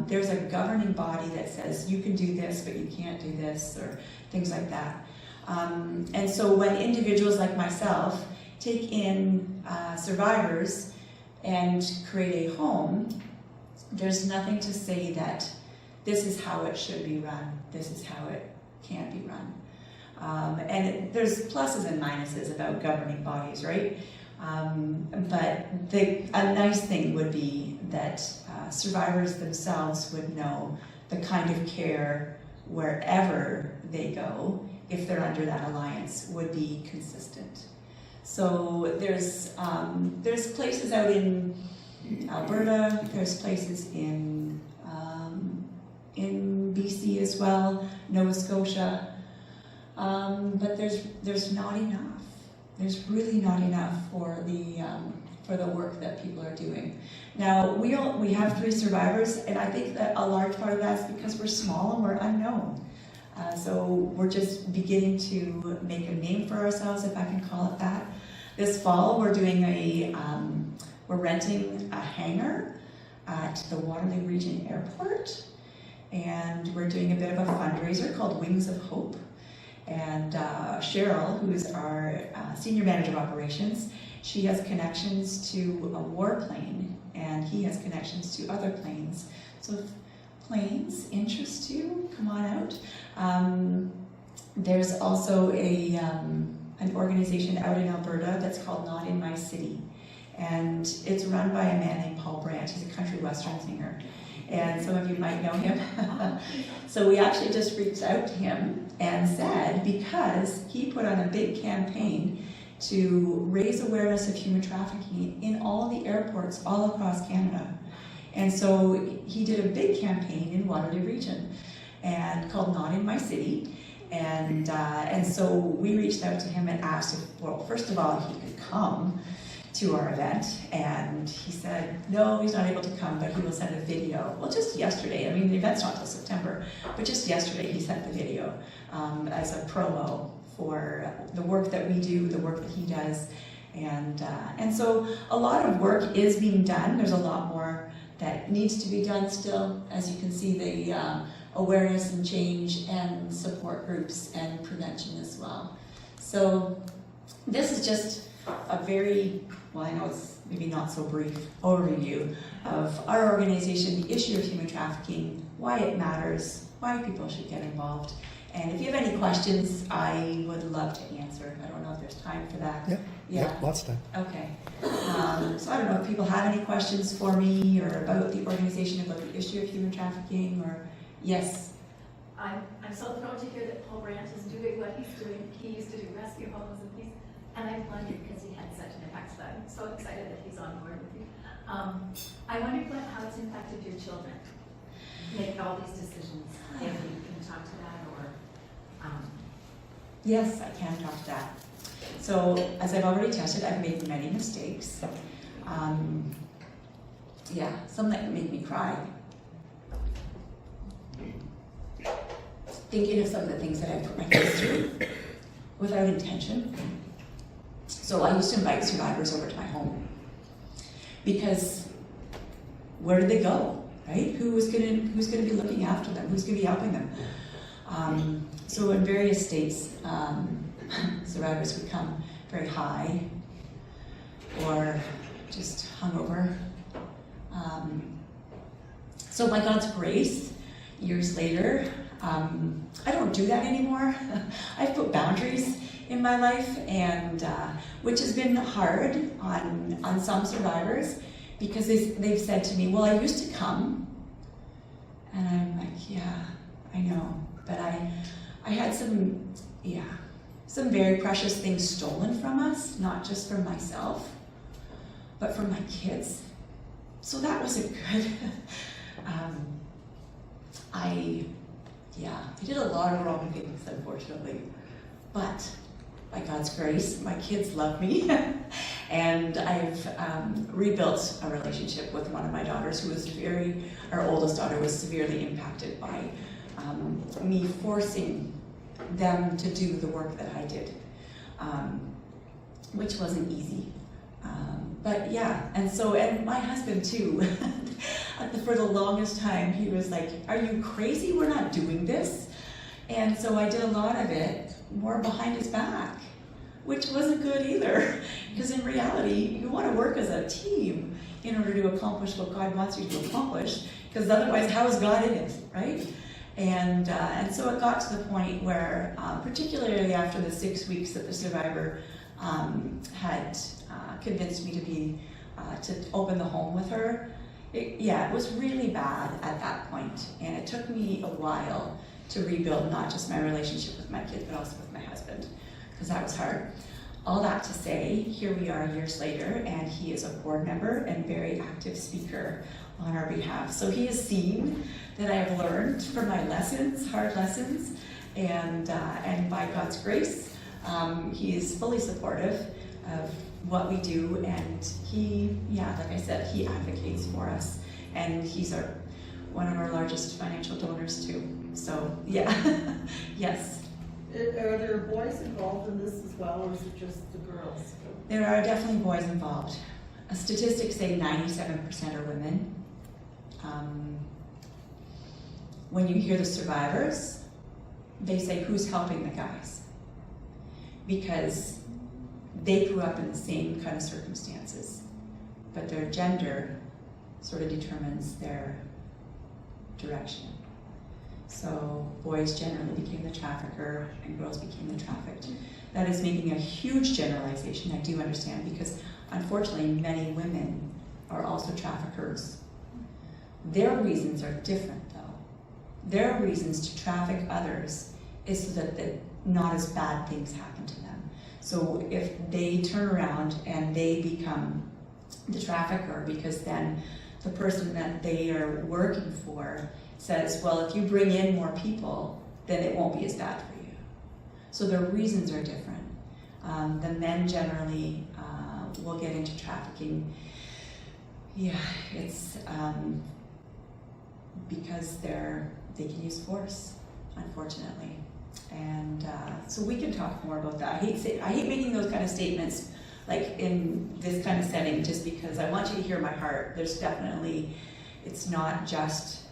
there's a governing body that says you can do this, but you can't do this, or things like that. And so when individuals like myself take in survivors and create a home, there's nothing to say that this is how it should be run, this is how it can be run. There's pluses and minuses about governing bodies, right? But a nice thing would be that survivors themselves would know the kind of care wherever they go, if they're under that alliance, would be consistent. So there's places out in Alberta, there's places in BC as well, Nova Scotia, but there's not enough. There's really not enough for the work that people are doing. Now we have 3 survivors, and I think that a large part of that is because we're small and we're unknown. So we're just beginning to make a name for ourselves, if I can call it that. This fall, we're doing we're renting a hangar at the Waterloo Region Airport, and we're doing a bit of a fundraiser called Wings of Hope. And Cheryl, who is our Senior Manager of Operations, she has connections to a warplane, and he has connections to other planes. So if planes interest you, come on out. There's also an organization out in Alberta that's called Not in My City, and it's run by a man named Paul Brandt. He's a country western singer, and some of you might know him. So we actually just reached out to him and said, because he put on a big campaign to raise awareness of human trafficking in all the airports all across Canada. And so he did a big campaign in Waterloo Region and called Not in My City. And so we reached out to him and asked if, well, first of all, he could come to our event, and he said no, he's not able to come, but he will send a video. Well, just yesterday, I mean the event's not till September, but just yesterday he sent the video as a promo for the work that we do, the work that he does. And so a lot of work is being done. There's a lot more that needs to be done still. As you can see, the awareness and change and support groups and prevention as well. So this is just a very, well, I know it's maybe not so brief overview of our organization, the issue of human trafficking, why it matters, why people should get involved. And if you have any questions, I would love to answer. I don't know if there's time for that. Yep. Yeah. Lots of time. Okay. So I don't know if people have any questions for me or about the organization, about the issue of human trafficking, or yes. I'm so thrilled to hear that Paul Brandt is doing what he's doing. He used to do rescue homes and things, and I've wondered because he had such an impact. So I'm so excited that he's on board with you. I wondered how it's impacted your children, make all these decisions. If you can talk to that, or Yes, I can talk to that. So, as I've already tested, I've made many mistakes. Some that make me cry. Thinking of some of the things that I've put my kids through without intention. So I used to invite survivors over to my home because where did they go, right? Who's gonna be looking after them? Who's gonna be helping them? So in various states, survivors would come very high or just hungover. So by God's grace, years later, I don't do that anymore. I've put boundaries in my life, and which has been hard on some survivors because they've said to me, well, I used to come, and I'm like, yeah, I know, but I had some very precious things stolen from us, not just from myself, but from my kids. So that wasn't good. I did a lot of wrong things, unfortunately, but by God's grace, my kids love me, and I've rebuilt a relationship with one of my daughters who was our oldest daughter was severely impacted by me forcing them to do the work that I did, which wasn't easy. But yeah, and my husband too, for the longest time, he was like, are you crazy? We're not doing this. And so I did a lot of it more behind his back, which wasn't good either. Because in reality, you want to work as a team in order to accomplish what God wants you to accomplish, because otherwise, how is God in it, right? And so it got to the point where, particularly after the 6 weeks that the survivor had convinced me to open the home with her, it was really bad at that point, and it took me a while to rebuild not just my relationship with my kids, but also with my husband, because that was hard. All that to say, here we are years later, and he is a board member and very active speaker on our behalf. So he has seen that I have learned from my lessons, hard lessons, and by God's grace, he is fully supportive of what we do, and he, like I said, he advocates for us, and he's one of our largest financial donors too. So yes. Are there boys involved in this as well, or is it just the girls? There are definitely boys involved. Statistics say 97% are women. When you hear the survivors, they say, who's helping the guys? Because they grew up in the same kind of circumstances, but their gender sort of determines their direction. So boys generally became the trafficker and girls became the trafficked. That is making a huge generalization, I do understand, because unfortunately many women are also traffickers. Their reasons are different though. Their reasons to traffic others is so that not as bad things happen to them. So if they turn around and they become the trafficker, because then the person that they are working for says, well, if you bring in more people, then it won't be as bad for you. So their reasons are different. The men generally will get into trafficking. It's because they can use force, unfortunately. so we can talk more about that. I hate making those kind of statements, like in this kind of setting, just because I want you to hear my heart. There's definitely, it's not just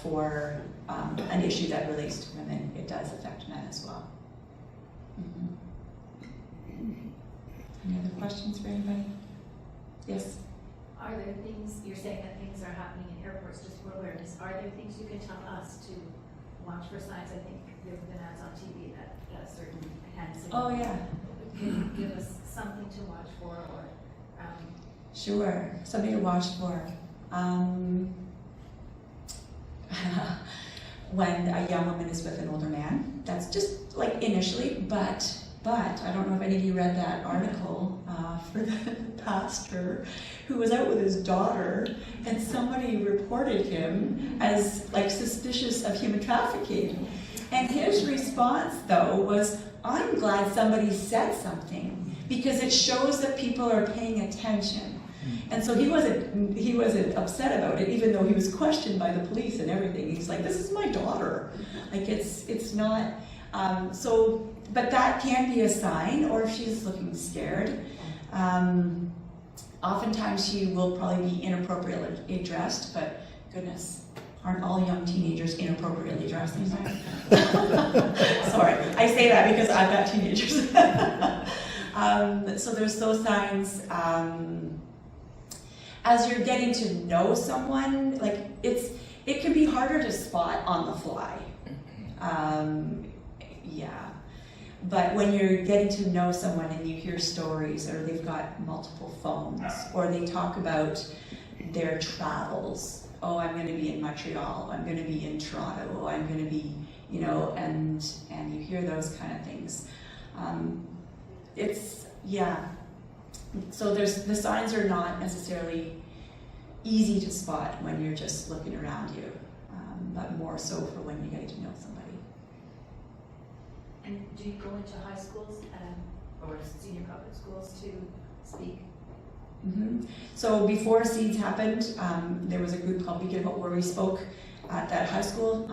for an issue that relates to women. It does affect men as well. Any other questions for anybody? Yes? Are there things, you're saying that things are happening in airports just for awareness, are there things you can tell us to watch for signs? I think there have been ads on TV that certain hand signals. Oh, yeah. Can you give us something to watch for, or? Sure, something to watch for. When a young woman is with an older man, that's just like initially, but I don't know if any of you read that article for the pastor who was out with his daughter, and somebody reported him as like suspicious of human trafficking. And his response though was, I'm glad somebody said something because it shows that people are paying attention. And so he wasn't upset about it, even though he was questioned by the police and everything. He's like, this is my daughter. Like it's not, but that can be a sign, or if she's looking scared. Oftentimes she will probably be inappropriately dressed, but goodness, aren't all young teenagers inappropriately dressed sometimes? Sorry, I say that because I've got teenagers. So there's those signs. As you're getting to know someone, like it can be harder to spot on the fly. Yeah. But when you're getting to know someone and you hear stories, or they've got multiple phones, or they talk about their travels. Oh, I'm going to be in Montreal. I'm going to be in Toronto. Oh, I'm going to be, and you hear those kind of things. So the signs are not necessarily easy to spot when you're just looking around you, but more so for when you're getting to know somebody. And do you go into high schools or senior public schools to speak? Mm-hmm. So before SEEDS happened, there was a group called Beacon of Hope where we spoke at that high school,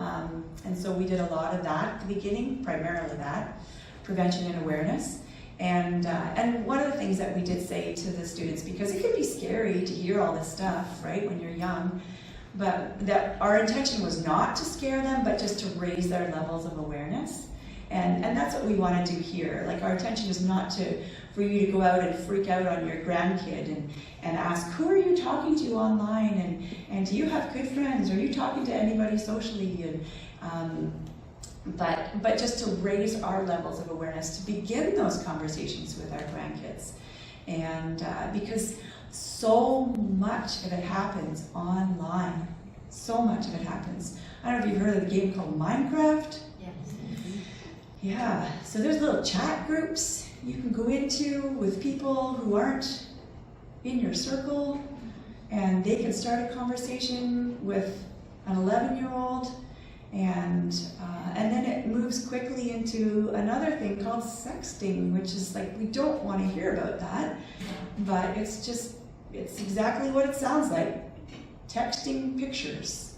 and so we did a lot of that at the beginning, primarily that, prevention and awareness. And one of the things that we did say to the students, because it can be scary to hear all this stuff, right, when you're young, but that our intention was not to scare them, but just to raise their levels of awareness. And that's what we want to do here. Like, our intention is not for you to go out and freak out on your grandkid and ask, who are you talking to online? And do you have good friends? Are you talking to anybody socially? But just to raise our levels of awareness, to begin those conversations with our grandkids. And because so much of it happens online. So much of it happens. I don't know if you've heard of the game called Minecraft. Yes. Yeah, so there's little chat groups you can go into with people who aren't in your circle, and they can start a conversation with an 11-year-old, and then it moves quickly into another thing called sexting, which is like, we don't want to hear about that, but it's exactly what it sounds like, texting pictures.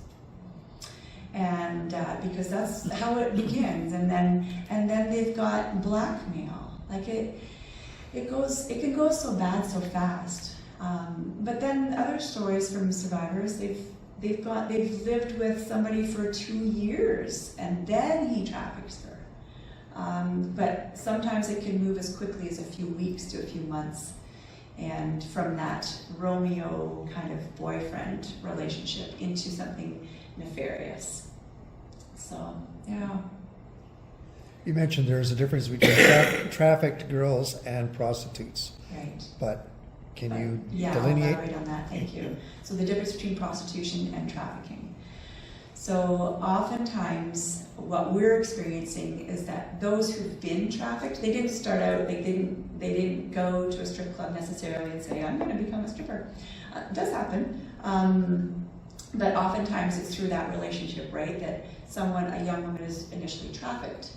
And because that's how it begins, and then they've got blackmail. Like it can go so bad so fast. But then other stories from survivors, they've lived with somebody for 2 years, and then he traffics her. But sometimes it can move as quickly as a few weeks to a few months, and from that Romeo kind of boyfriend relationship into something nefarious. So, yeah. You mentioned there's a difference between trafficked girls and prostitutes, Right. but can you Yeah, delineate? I'll elaborate on that, thank you. So the difference between prostitution and trafficking. So oftentimes what we're experiencing is that those who've been trafficked, they didn't start out, they didn't go to a strip club necessarily and say, I'm going to become a stripper. It does happen. But oftentimes it's through that relationship, right? That a young woman is initially trafficked.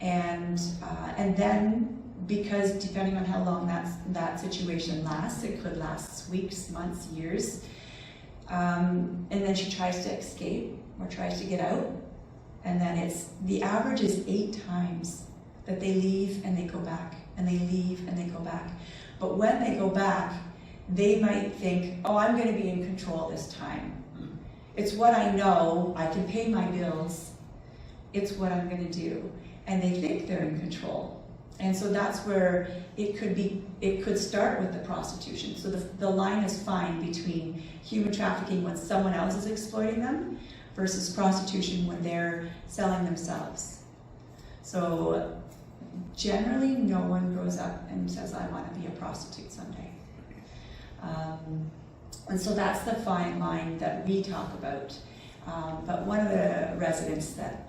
And then, because depending on how long that situation lasts, it could last weeks, months, years. And then she tries to escape or tries to get out. And then the average is 8 times that they leave and they go back, and they leave and they go back. But when they go back, they might think, oh, I'm going to be in control this time. It's what I know, I can pay my bills, it's what I'm going to do. And they think they're in control. And so that's where it could start with the prostitution. So the line is fine between human trafficking when someone else is exploiting them versus prostitution when they're selling themselves. So generally, no one grows up and says, I want to be a prostitute someday. And so that's the fine line that we talk about. But one of the residents that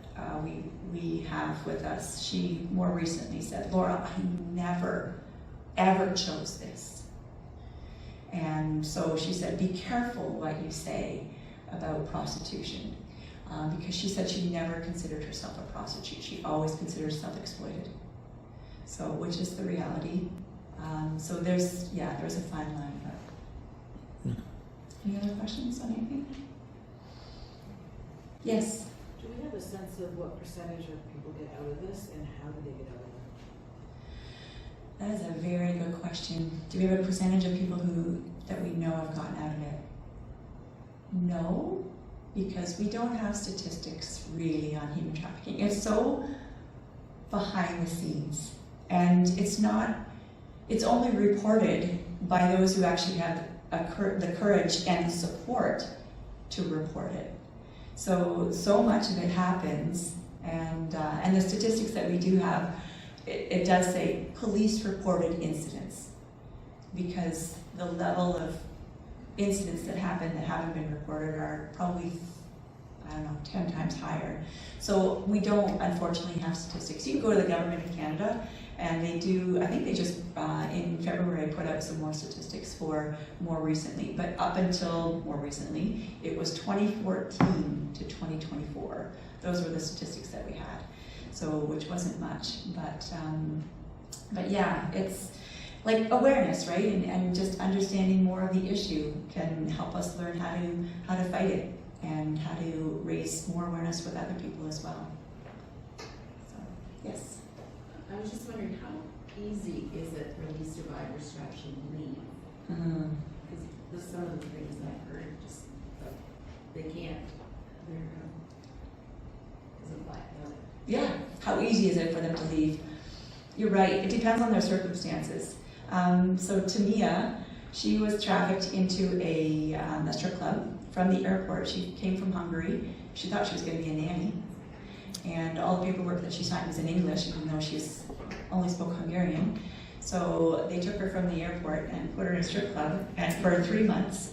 we have with us, she more recently said, Laura, I never, ever chose this. And so she said, be careful what you say about prostitution. Because she said she never considered herself a prostitute. She always considered herself exploited. So, which is the reality. So there's a fine line. But. Any other questions on anything? Yes? Do we have a sense of what percentage of people get out of this and how do they get out of it? That is a very good question. Do we have a percentage of people that we know have gotten out of it? No, because we don't have statistics really on human trafficking. It's so behind the scenes, and it's only reported by those who actually have the courage and the support to report it. So much of it happens, and the statistics that we do have, it does say police reported incidents, because the level of incidents that happen that haven't been reported are probably, 10 times higher. So we don't, unfortunately, have statistics. You can go to the Government of Canada, and they do, I think they just, in February, put out some more statistics for more recently. But up until more recently, it was 2014 to 2024. Those were the statistics that we had. So, which wasn't much, but yeah, it's like awareness, right? And just understanding more of the issue can help us learn how to fight it and how to raise more awareness with other people as well. So, yes. I was just wondering, how easy is it for these survivors to actually leave? Mm-hmm. Because some of the things that I've heard, just they can't. They're because of blackmail. Yeah, how easy is it for them to leave? You're right, it depends on their circumstances. So Tamia, she was trafficked into a strip club from the airport. She came from Hungary. She thought she was going to be a nanny. And all the paperwork that she signed was in English, even though she only spoke Hungarian. So they took her from the airport and put her in a strip club. And for 3 months,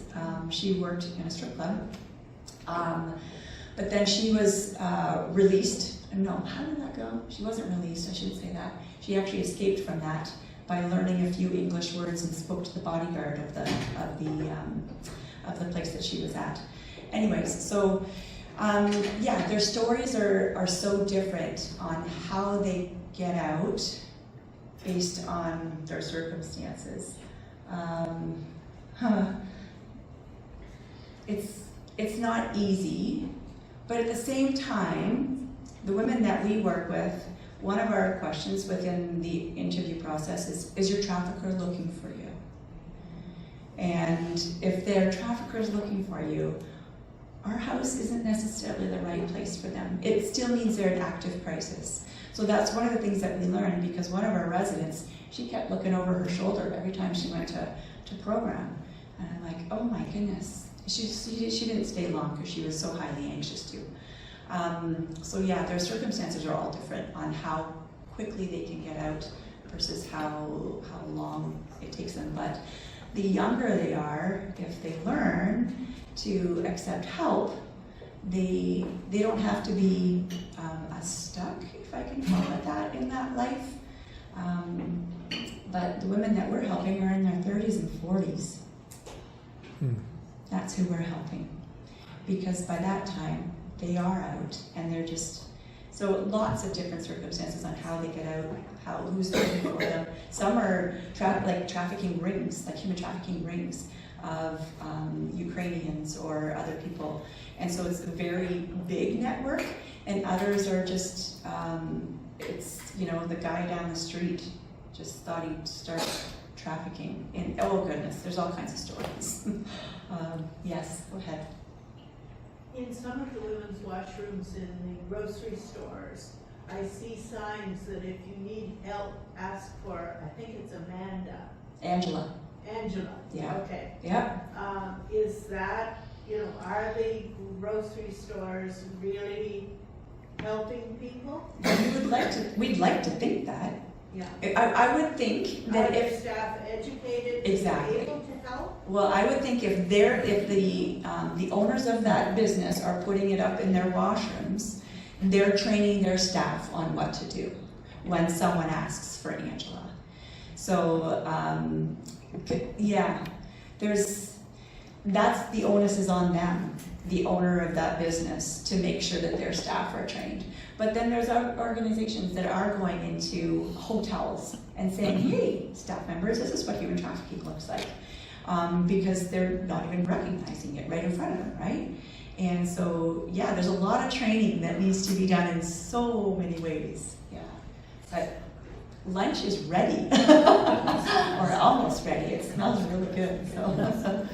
she worked in a strip club. But then she was released. No, how did that go? She wasn't released, I shouldn't say that. She actually escaped from that by learning a few English words and spoke to the bodyguard of the place that she was at. Anyways, so their stories are so different on how they get out based on their circumstances. It's not easy, but at the same time, the women that we work with, one of our questions within the interview process is your trafficker looking for you? And if their trafficker is looking for you, our house isn't necessarily the right place for them. It still means they're in active crisis. So that's one of the things that we learned, because one of our residents, she kept looking over her shoulder every time she went to program. And I'm like, oh my goodness. She didn't stay long because she was so highly anxious to. Their circumstances are all different on how quickly they can get out versus how long it takes them. But the younger they are, if they learn to accept help, they don't have to be stuck, if I can call it that, in that life. But the women that we're helping are in their 30s and 40s. That's who we're helping. Because by that time, they are out, and they're just, so lots of different circumstances on how they get out, who's looking for them. Some are trafficking rings, like human trafficking rings of Ukrainians or other people. And so it's a very big network, and others are just, you know, the guy down the street just thought he'd start trafficking in, oh goodness, there's all kinds of stories. Yes, go ahead. In some of the women's washrooms in the grocery stores, I see signs that if you need help, ask for, I think it's Angela. Angela. Yeah. Okay. Yep. Is that, you know, are the grocery stores really helping people? We'd like to think that. Yeah. I would think Are that their if, staff educated to be Exactly. able to help? well, I would think if the owners of that business are putting it up in their washrooms, they're training their staff on what to do when someone asks for Angela. So, yeah, that's the onus is on them, the owner of that business, to make sure that their staff are trained. But then there's organizations that are going into hotels and saying, hey, staff members, this is what human trafficking looks like. Because they're not even recognizing it right in front of them, right? And so, yeah, there's a lot of training that needs to be done in so many ways, yeah. But lunch is ready, or almost ready. It smells really good, so.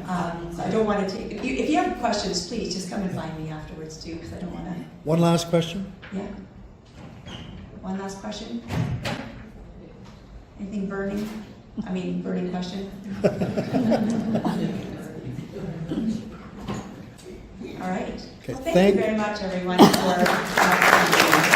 I don't want to take, if you have questions, please just come and find me afterwards too, because I don't want to, One last question? yeah. One last question? Anything burning? Burning question? All right. Okay, Well, thank you very much, everyone, for